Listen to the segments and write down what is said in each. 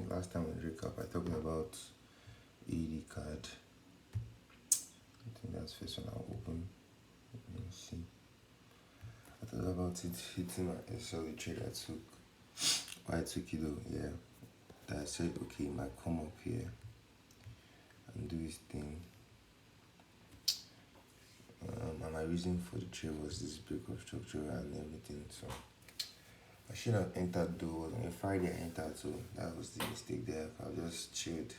last time on the recap, I talked about AD card. I think that's first one I'll open. Let me see. I thought about it hitting my He.is.a.Trader. Why I took it though, yeah. That I said, okay, it might come up here and do his thing. And my reason for the trade was this break of structure and everything. So I should have entered though. On Friday I entered, so that was the mistake there. I just chilled.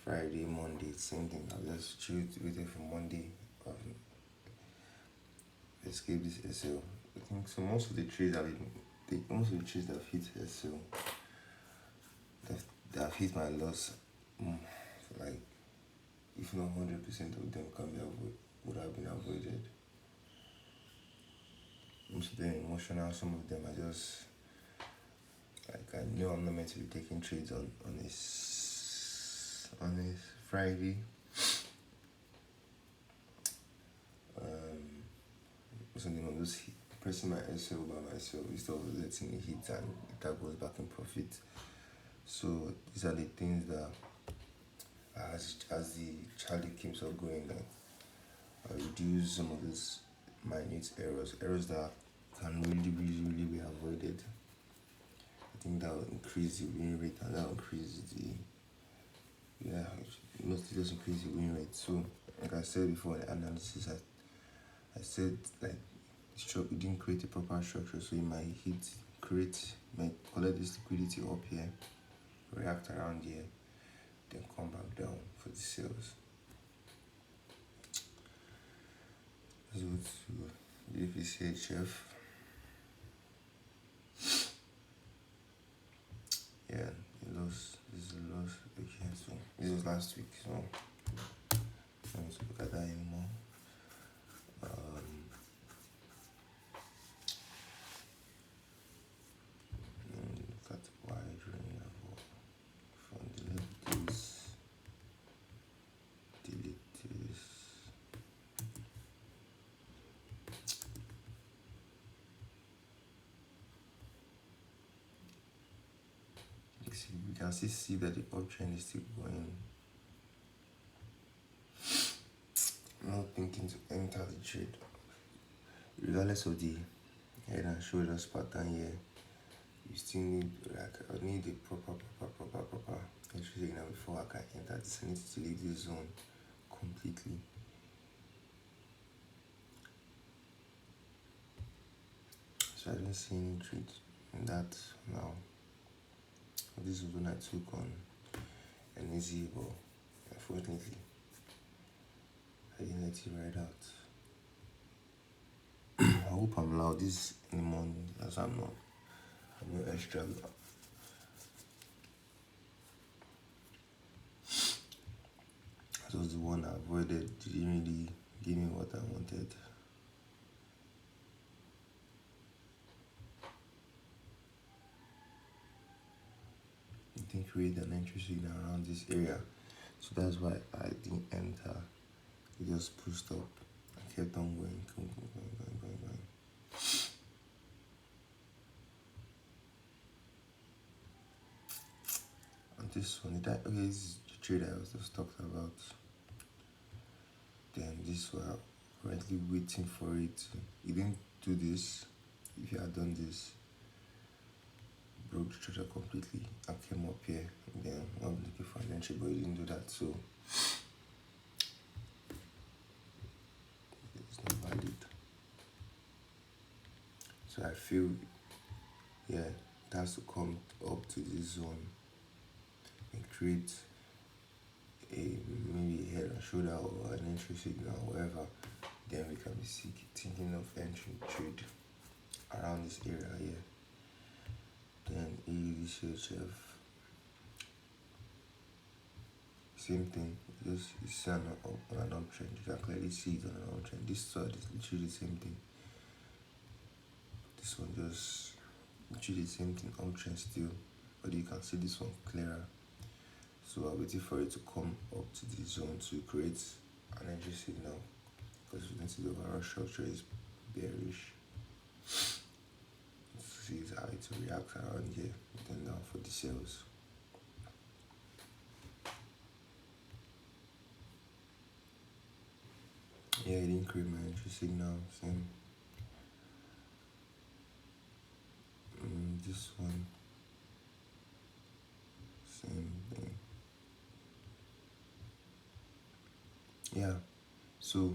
Friday, Monday, same thing. I just chilled, waited for Monday. Escape this SL. I think so. Most of the trades that have hit SL, that have hit my loss, like if not 100% of them would have been avoided. Most of them emotional. Some of them are just like, I know I'm not meant to be taking trades on this Friday. Something I'm just pressing my SL by myself instead of letting it hit and that goes back in profit. So these are the things that as the Charlie keeps on going, like I reduce some of these minute errors that can really be avoided. I think that will increase the win rate and that will increase mostly just increase the win rate. So like I said before in the analysis, I said like we didn't create a proper structure, so it might might collect this liquidity up here, react around here, then come back down for the sales. Let's go to the FCHF. Yeah, this is a loss. Okay, so this was last week, so I don't need to look at that anymore. Look at wide range of from delete this. We can still see that the uptrend is still going. I'm not thinking to enter the trade, regardless of the head and shoulders pattern here. You still need I need a proper entry signal before I can enter this. I need to leave this zone completely. So I don't see any trade in that now. This is when I took on an easy, but unfortunately I didn't let it ride out. I hope I'm loud this in the morning, as I'm not extra loud. That was the one I avoided. Didn't really give me what I wanted. I didn't create an entry signal around this area, so that's why I didn't enter. It just pushed up. I kept on going. And this one, okay, this is the trade I was just talking about. Then this one, I'm currently waiting for it. You didn't do this. If you had done this, broke the structure completely. I came up here, and then I'm looking for an entry, but you didn't do that, so it's not valid. So I feel, yeah, it has to come up to this zone and create maybe a head and shoulder or an entry signal, whatever. Then we can be thinking of entering trade around this area here. Then He.is.a.Trader, same thing. You see an uptrend. You can clearly see it on an uptrend. This side is literally the same thing. This one just literally the same thing, uptrend still, but you can see this one clearer. So I'm waiting for it to come up to the zone to create an entry signal, because you can see the overall structure is bearish. Let's see how it reacts around here, then down for the sales. Yeah, it didn't create my entry signal. Same. This one, same thing. Yeah. So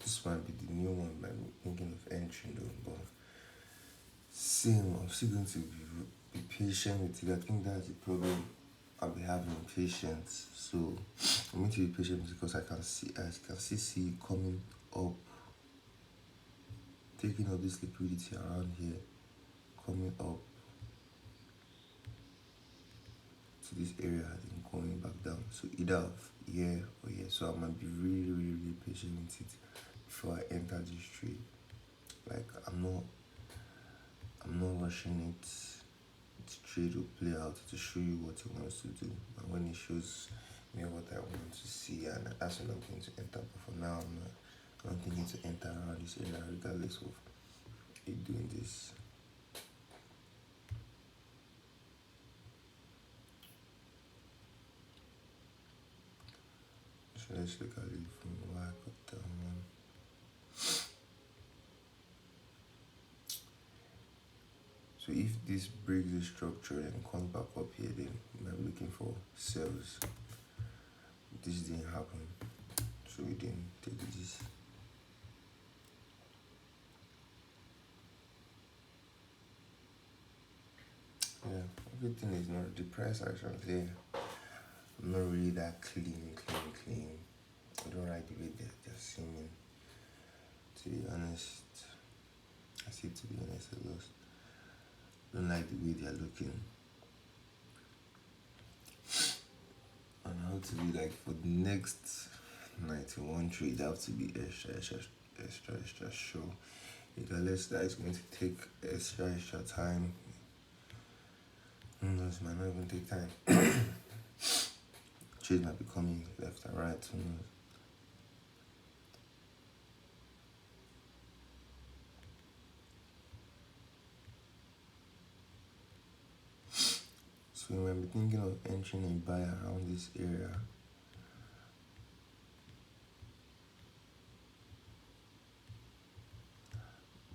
this might be the new one. I'm thinking of entering though, but same. I'm still going to be patient with it. I think that's the problem. I'll be having patience. So I'm going to be patient because I can see it coming up, taking up this liquidity around here, coming up to this area and going back down. So either of here or here. So I might be really, really, really patient with it before I enter this trade. Like I'm not rushing it. The trade will play out to show you what it wants to do. And when it shows me what I want to see, and that's when I'm going to enter. But for now, I'm thinking to enter around this area regardless of it doing this. So let's look at it from where I got that one. So if this breaks the structure and comes back up here, then I'm looking for sales. This didn't happen, so we didn't take this. Yeah, everything is not the price action there. I'm not really that clean. I don't like the way they're seeming. To be honest, to be honest, I lost. I don't like the way they're looking. And how to be like for the next 91 trade, they have to be extra sure. Regardless that it's going to take extra time. Who knows, might not even take time. Trades might be coming left and right, who knows. So you might be thinking of entering a buy around this area.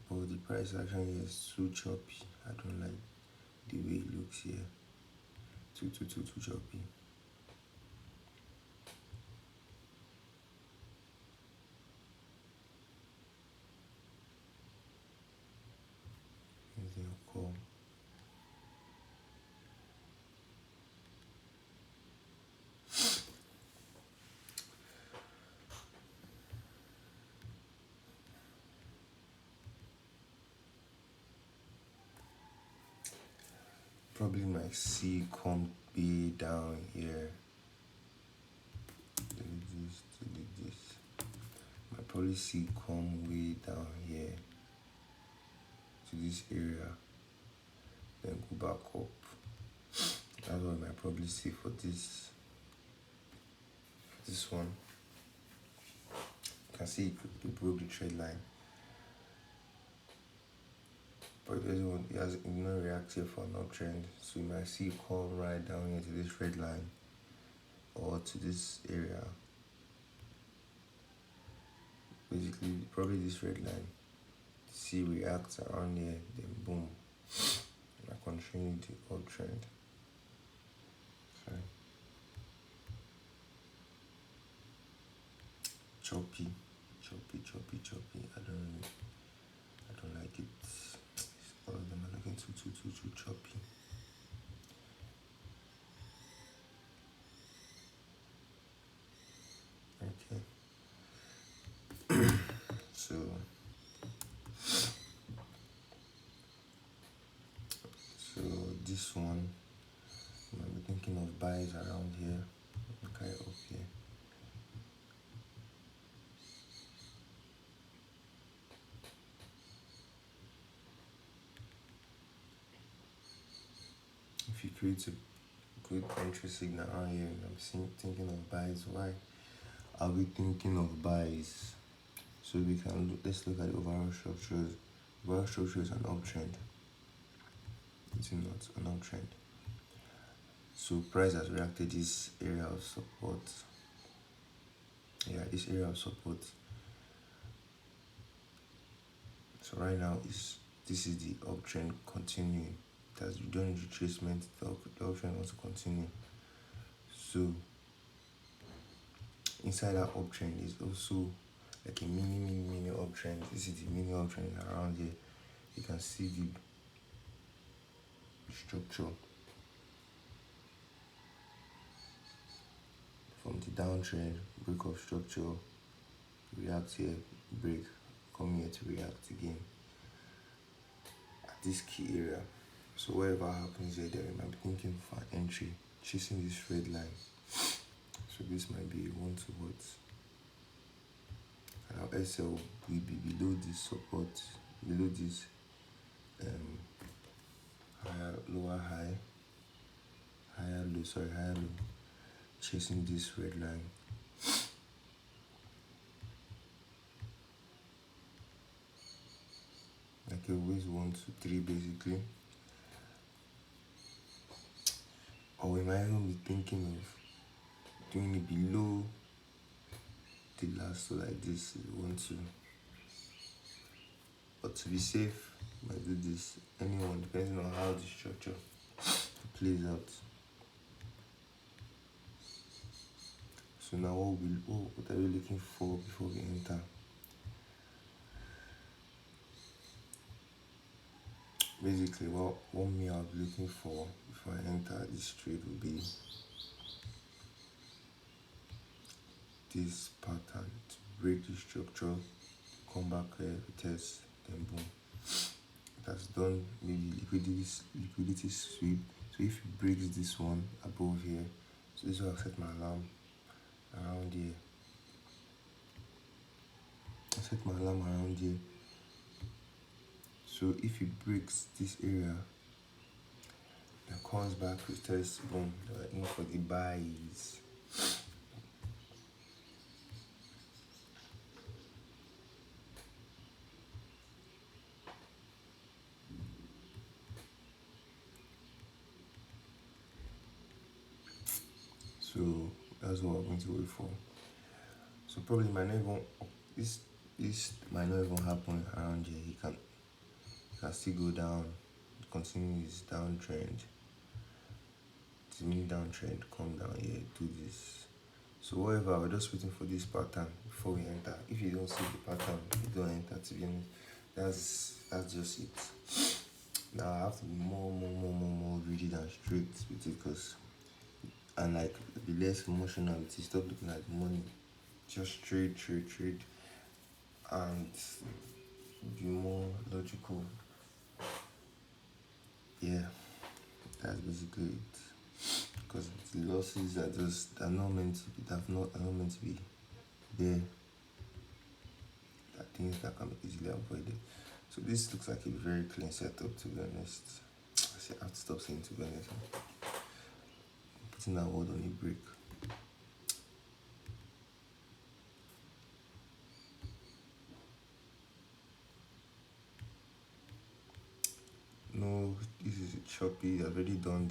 But the price action here is too choppy. I don't like the way it looks here. Too choppy. Here's your call. Probably might see come be down here. Delete this. Might probably see come way down here to this area. Then go back up. That's what I might probably see for this one. You can see it broke the trend line. But this one, it has not reacted for an uptrend. So you might see it come right down here to this red line or to this area. Basically, probably this red line. See reacts around here, then boom. I continue the uptrend. Okay. Choppy. I don't like it. All of them are looking too choppy. Okay. So this one, I might be thinking of buys around here. Okay, up here. If you create a good entry signal around here, thinking of buys. Why are we thinking of buys? So we can let's look at the overall structures. Overall structure is an uptrend. It's not an uptrend. So price has reacted this area of support. Yeah, this area of support. So right now is this is the uptrend continuing. That's you don't need retracement. The uptrend wants to continue. So inside that uptrend is also like a mini uptrend. This is the mini uptrend around here. You can see the structure from the downtrend, break of structure, react here, break, come here to react again at this key area. So whatever happens here, then we might be thinking for an entry, chasing this red line. So this might be one towards. And our SL will be below this support, below this higher, lower high, higher low, chasing this red line. Like a ways 1, 2, 3 basically. Or we might even be thinking of doing it below the last, so like this is 1, 2. But to be safe, we might do this. Anyone, depending on how the structure plays out. So now what are we looking for before we enter? Basically, what me I'll be looking for before I enter this trade will be this pattern to break the structure, come back here, test, then boom. That's done. Maybe liquidity sweep. So if it breaks this one above here, so this is where I'll set my alarm around here. I set my alarm around here. So if it breaks this area, then comes back, retest, boom, they're in for the buys. So that's what I'm going to wait for. So probably might not even this might not even happen around here. He can still go down, continue his downtrend. It's a mini downtrend, come down here, do this. So whatever, we're just waiting for this pattern before we enter. If you don't see the pattern, you don't enter, to be honest. That's just it. Now I have to be more rigid and strict with it, and like be less emotional with it. Stop looking at the money. Just trade, and be more logical. Yeah, that's basically it. Because the losses are not meant to be, are not meant to be there. Are things that can be easily avoided. So this looks like a very clean setup, to be honest. I have to stop saying to be honest. Putting that word on a break. No, this is a choppy. I've already done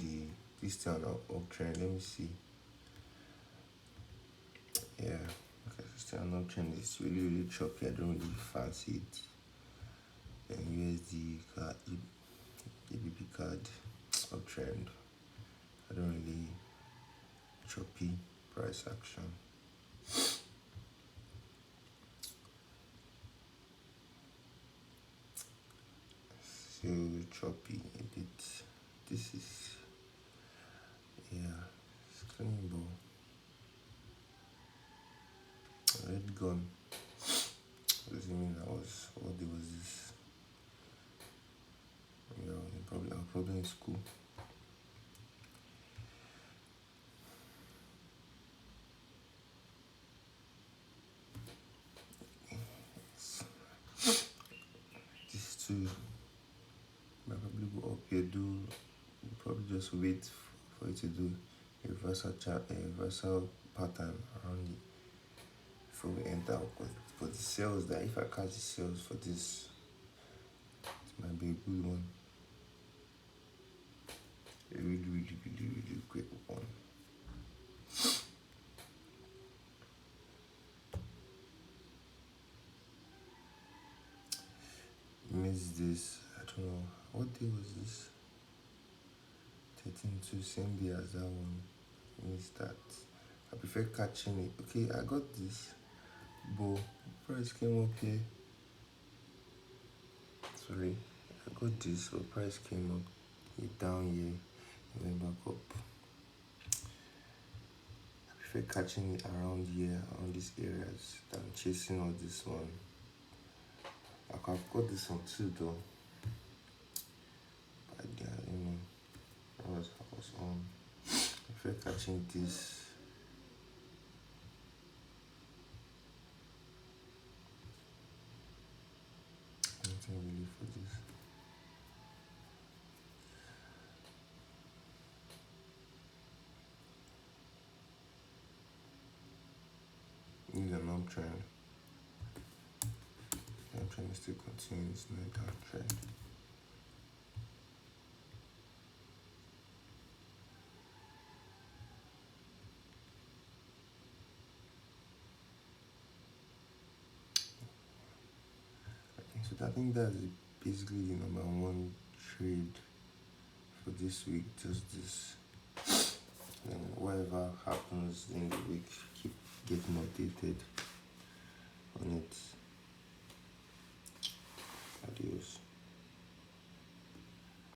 this thing uptrend. Let me see. Yeah, okay, this thing uptrend is really choppy. I don't really fancy it. And USD card, ABP card uptrend. I don't really choppy price action. Still choppy a bit. This is, yeah, it's clean ball. Red gone. What does it mean? What day was this? Yeah, I was probably in school. This too might probably go up here, probably just wait for it to do a reversal pattern around it before we enter. But the sales, that if I catch the sales for this, it might be a good one. A really quick one. this. I don't know. What day was this? 13 to same day as that one. Means that I prefer catching it. Okay, I got this, but price came up here. Sorry, I got this, but price came up here down here and went back up. I prefer catching it around here, around these areas, than chasing all this one. I could have got this one too though. But yeah, I was on. I prefer catching this. Nothing really for this. These are not trend. I'm trying to still continue this night trend. So I think that's basically the number one trade for this week. Just this. And whatever happens in the week, keep getting updated on it. Adios.